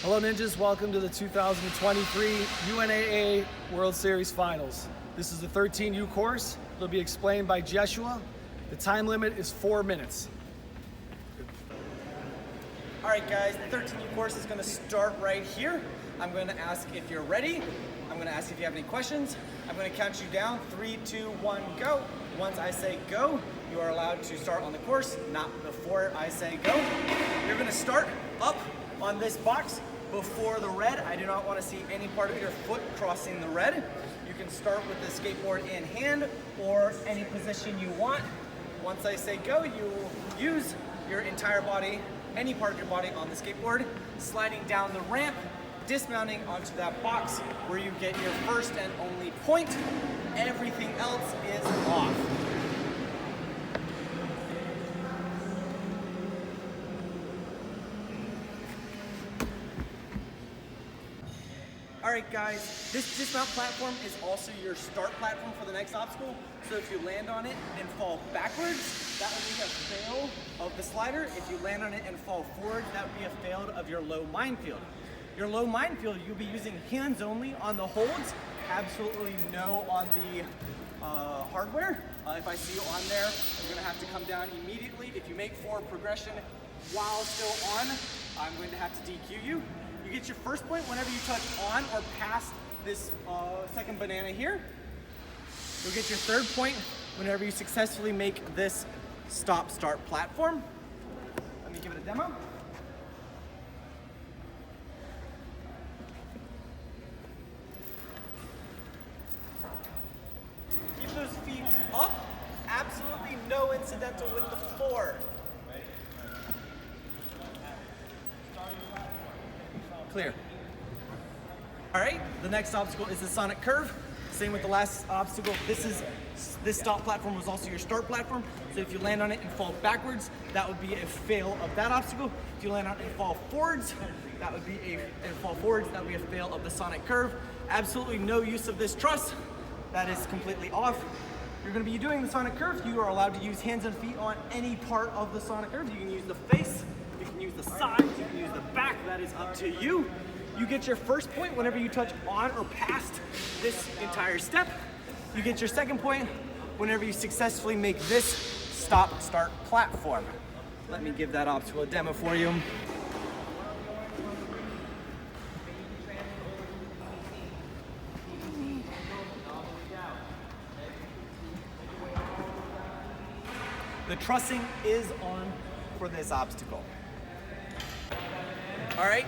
Hello Ninjas, welcome to the 2023 UNAA World Series Finals. This is the 13U course. It'll be explained by Jeshua. The time limit is 4 minutes. All right guys, the 13U course is gonna start right here. I'm gonna ask if you're ready. I'm gonna ask if you have any questions. I'm gonna count you down, 3, 2, 1, go. Once I say go, you are allowed to start on the course, not before I say go. You're gonna start up on this box before the red. I do not want to see any part of your foot crossing the red. You can start with the skateboard in hand or any position you want. Once I say go, you use your entire body, any part of your body on the skateboard, sliding down the ramp, dismounting onto that box where you get your first and only point. Everything else is off. All right guys, this dismount platform is also your start platform for the next obstacle. So if you land on it and fall backwards, that would be a fail of the slider. If you land on it and fall forward, that would be a fail of your low minefield. Your low minefield, you'll be using hands only on the holds, absolutely no on the hardware. If I see you on there, you're gonna have to come down immediately. If you make forward progression while still on, I'm going to have to DQ you. You get your first point whenever you touch on or past this second banana here. You'll get your third point whenever you successfully make this stop-start platform. Let me give it a demo. Keep those feet up. Absolutely no incidental with the floor. Clear. All right, the next obstacle is the sonic curve. Same with the last obstacle. This stop platform was also your start platform. So if you land on it and fall backwards, that would be a fail of that obstacle. If you land on it and fall forwards, that would be a fail of the sonic curve. Absolutely no use of this truss. That is completely off. You're gonna be doing the sonic curve. You are allowed to use hands and feet on any part of the sonic curve. You can use the face, you can use the sides, you can use the back, that is up to you. You get your first point whenever you touch on or past this entire step. You get your second point whenever you successfully make this stop-start platform. Let me give that obstacle a demo for you. The trussing is on for this obstacle. All right,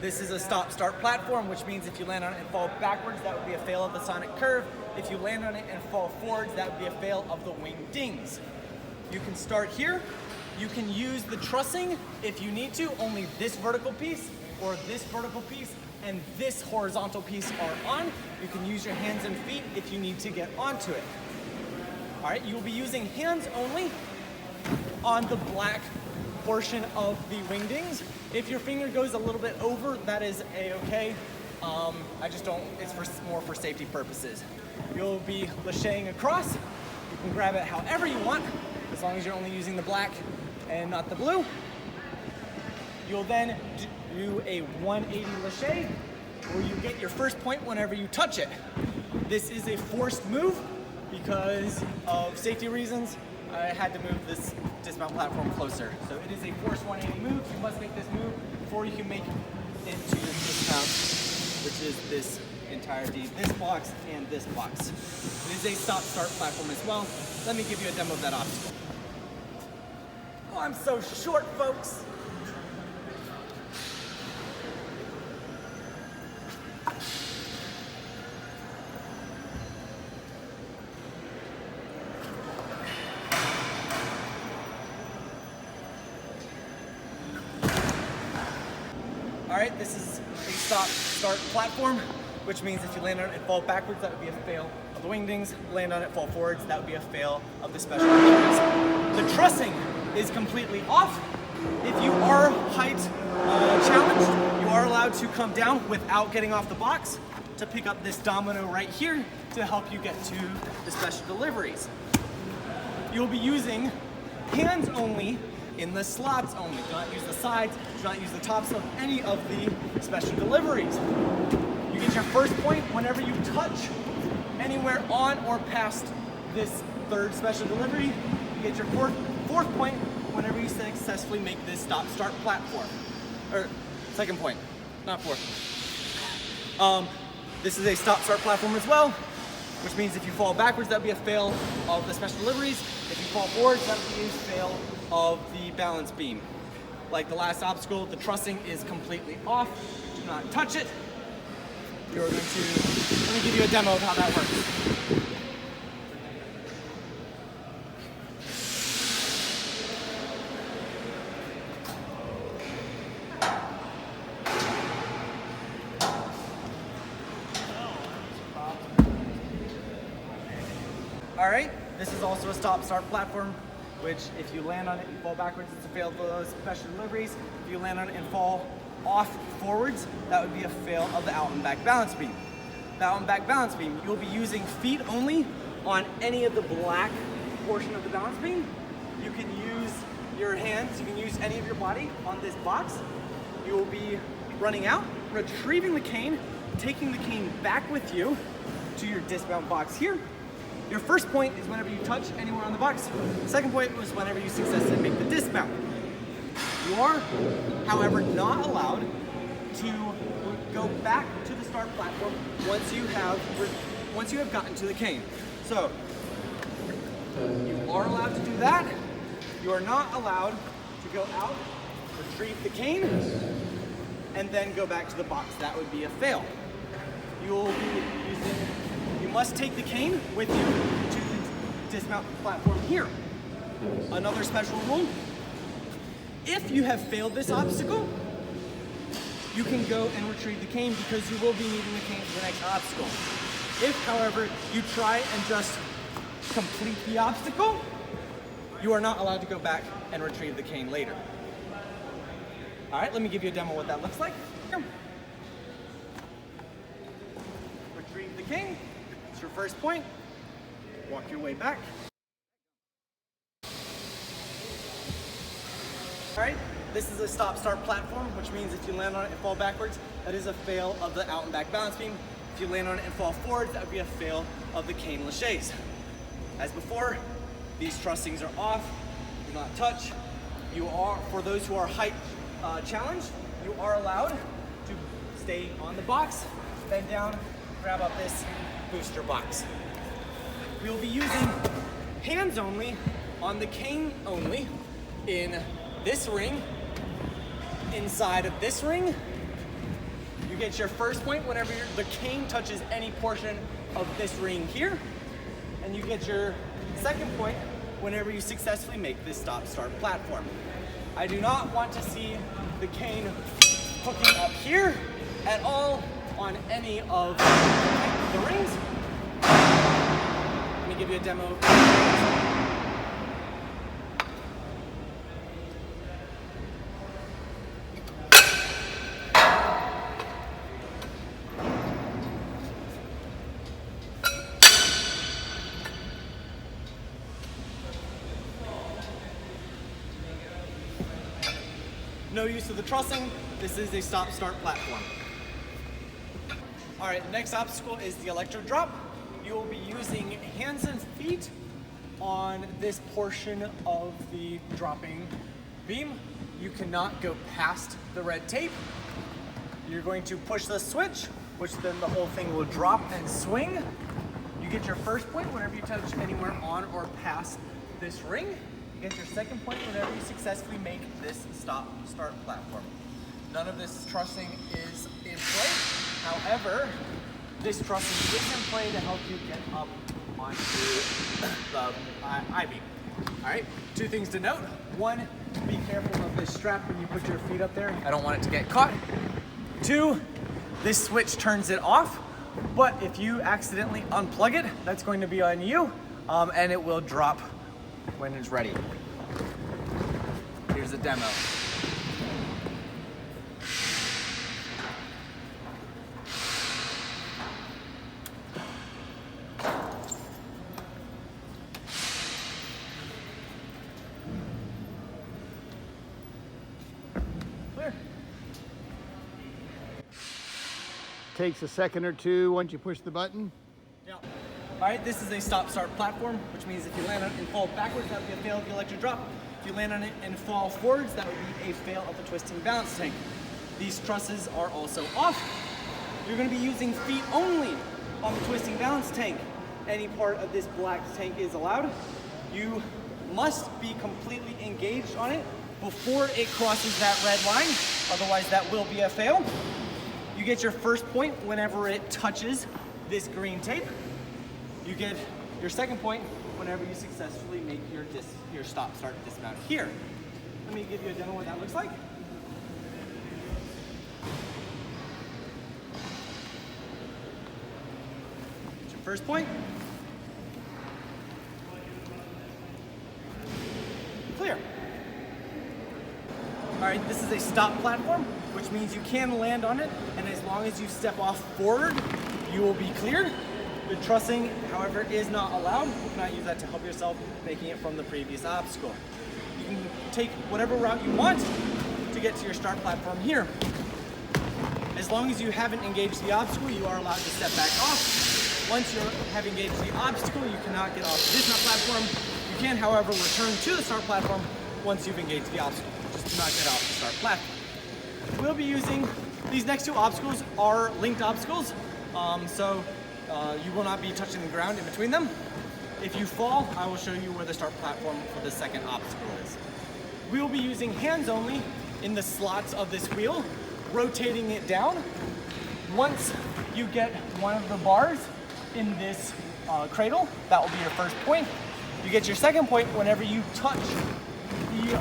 this is a stop-start platform, which means if you land on it and fall backwards, that would be a fail of the sonic curve. If you land on it and fall forwards, that would be a fail of the wing dings. You can start here. You can use the trussing if you need to. Only this vertical piece or this vertical piece and this horizontal piece are on. You can use your hands and feet if you need to get onto it. All right, you will be using hands only on the black portion of the wingdings. If your finger goes a little bit over, that is a-okay. I just don't, it's more for safety purposes. You'll be lacheting across. You can grab it however you want, as long as you're only using the black and not the blue. You'll then do a 180 lache, where you get your first point whenever you touch it. This is a forced move because of safety reasons. I had to move this dismount platform closer. So it is a forced 180 move. You must make this move before you can make it into your dismount, which is this entirety, this box and this box. It is a stop-start platform as well. Let me give you a demo of that obstacle. Oh, I'm so short, folks. All right, this is a stop-start platform, which means if you land on it and fall backwards, that would be a fail of the wingdings. Land on it, fall forwards, that would be a fail of the special wingdings. The trussing is completely off. If you are height challenged, you are allowed to come down without getting off the box to pick up this domino right here to help you get to the special deliveries. You'll be using hands only in the slots only. Do not use the sides. Do not use the tops of any of the special deliveries. You get your first point whenever you touch anywhere on or past this third special delivery. You get your fourth point whenever you successfully make this stop-start platform. Or second point, not fourth. This is a stop-start platform as well, which means if you fall backwards, that would be a fail of the special deliveries. If you fall forwards, that would be a fail of the balance beam. Like the last obstacle, the trussing is completely off. Do not touch it. Let me give you a demo of how that works. All right, this is also a stop-start platform, which if you land on it and fall backwards, it's a fail of those special deliveries. If you land on it and fall off forwards, that would be a fail of the out and back balance beam. The out and back balance beam, you'll be using feet only on any of the black portion of the balance beam. You can use your hands, you can use any of your body on this box. You will be running out, retrieving the cane, taking the cane back with you to your dismount box here. Your first point is whenever you touch anywhere on the box. The second point was whenever you successfully make the dismount. You are, however, not allowed to go back to the start platform once you have gotten to the cane. So you are allowed to do that. You are not allowed to go out, retrieve the cane, and then go back to the box. That would be a fail. You must take the cane with you to the dismount platform here. Another special rule, if you have failed this obstacle, you can go and retrieve the cane because you will be needing the cane for the next obstacle. If, however, you try and just complete the obstacle, you are not allowed to go back and retrieve the cane later. All right, let me give you a demo of what that looks like. Here. Retrieve the cane. It's your first point. Walk your way back. All right, this is a stop-start platform, which means if you land on it and fall backwards, that is a fail of the out and back balance beam. If you land on it and fall forwards, that would be a fail of the cane laches. As before, these trussings are off, do not touch. You are, for those who are height challenged, you are allowed to stay on the box, bend down, grab up this booster box. We will be using hands only on the cane only in this ring. Inside of this ring, you get your first point whenever the cane touches any portion of this ring here, and you get your second point whenever you successfully make this stop-start platform. I do not want to see the cane hooking up here at all on any of the rings. Let me give you a demo. No use of the trussing. This is a stop-start platform. All right, the next obstacle is the electro drop. You will be using hands and feet on this portion of the dropping beam. You cannot go past the red tape. You're going to push the switch, which then the whole thing will drop and swing. You get your first point whenever you touch anywhere on or past this ring. You get your second point whenever you successfully make this stop-start platform. None of this trussing is in play. However, this trussing is in play to help you get up onto the I-beam. All right, two things to note. One, be careful of this strap when you put your feet up there. I don't want it to get caught. Two, this switch turns it off, but if you accidentally unplug it, that's going to be on you, and it will drop when it's ready. Here's a demo. Clear. takes a second or two once you push the button. Yeah. All right, this is a stop-start platform, which means if you land on it and fall backwards, that would be a fail of the electric drop. If you land on it and fall forwards, that would be a fail of the twisting balance tank. These trusses are also off. You're going to be using feet only on the twisting balance tank. Any part of this black tank is allowed. You must be completely engaged on it before it crosses that red line, otherwise that will be a fail. You get your first point whenever it touches this green tape. You get your second point whenever you successfully make your stop-start dismount here. Let me give you a demo of what that looks like. That's your first point. Clear. All right, this is a stop platform, which means you can land on it, and as long as you step off forward, you will be cleared. The trussing, however, is not allowed. You cannot use that to help yourself making it from the previous obstacle. You can take whatever route you want to get to your start platform here. As long as you haven't engaged the obstacle, you are allowed to step back off. Once you have engaged the obstacle, you cannot get off the dismount platform. You can, however, return to the start platform once you've engaged the obstacle. Just do not get off the start platform. We'll be using, these next two obstacles are linked obstacles, you will not be touching the ground in between them. If you fall, I will show you where the start platform for the second obstacle is. We will be using hands only in the slots of this wheel, rotating it down. Once you get one of the bars in this cradle, that will be your first point. You get your second point whenever you touch the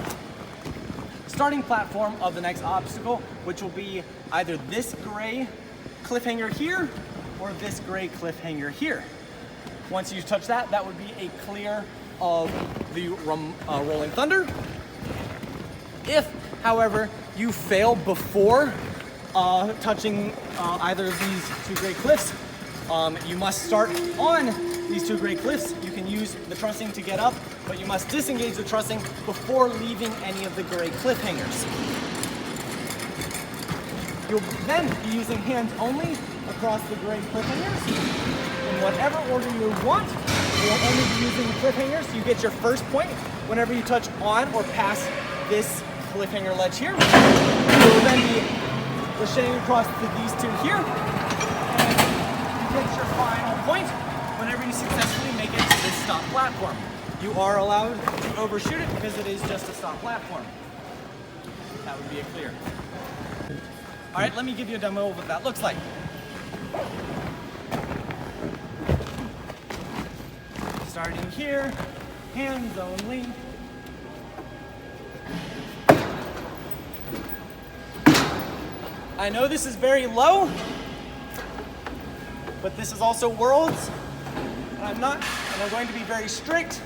starting platform of the next obstacle, which will be either this gray cliffhanger here or this gray cliffhanger here. Once you touch that, that would be a clear of the Rolling Thunder. If, however, you fail before touching either of these two gray cliffs, you must start on these two gray cliffs. You can use the trussing to get up, but you must disengage the trussing before leaving any of the gray cliffhangers. You'll then be using hands only across the gray cliffhangers. In whatever order you want, you'll only be using the cliffhangers. You get your first point whenever you touch on or past this cliffhanger ledge here. You will then be ricocheting across to these two here. And you get your final point whenever you successfully make it to this stop platform. You are allowed to overshoot it because it is just a stop platform. That would be a clear. All right, let me give you a demo of what that looks like. Starting here, hands only. I know this is very low, but this is also Worlds, and I'm going to be very strict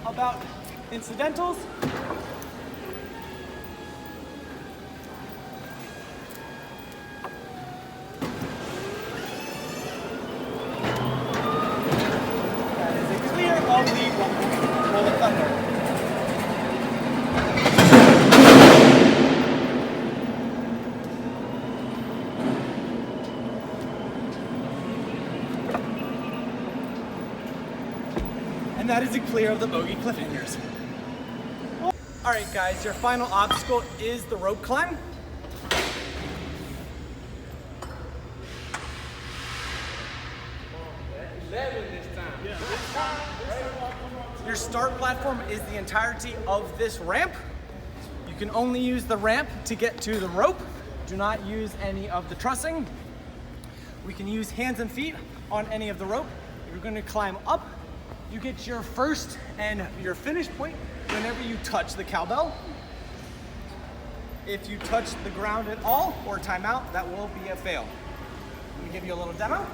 about incidentals. And that is a clear of the bogey cliffhangers. All right, guys, your final obstacle is the rope climb. Your start platform is the entirety of this ramp. You can only use the ramp to get to the rope. Do not use any of the trussing. We can use hands and feet on any of the rope. If you're going to climb up, you get your first and your finish point whenever you touch the cowbell. If you touch the ground at all or time out, that will be a fail. Let me give you a little demo.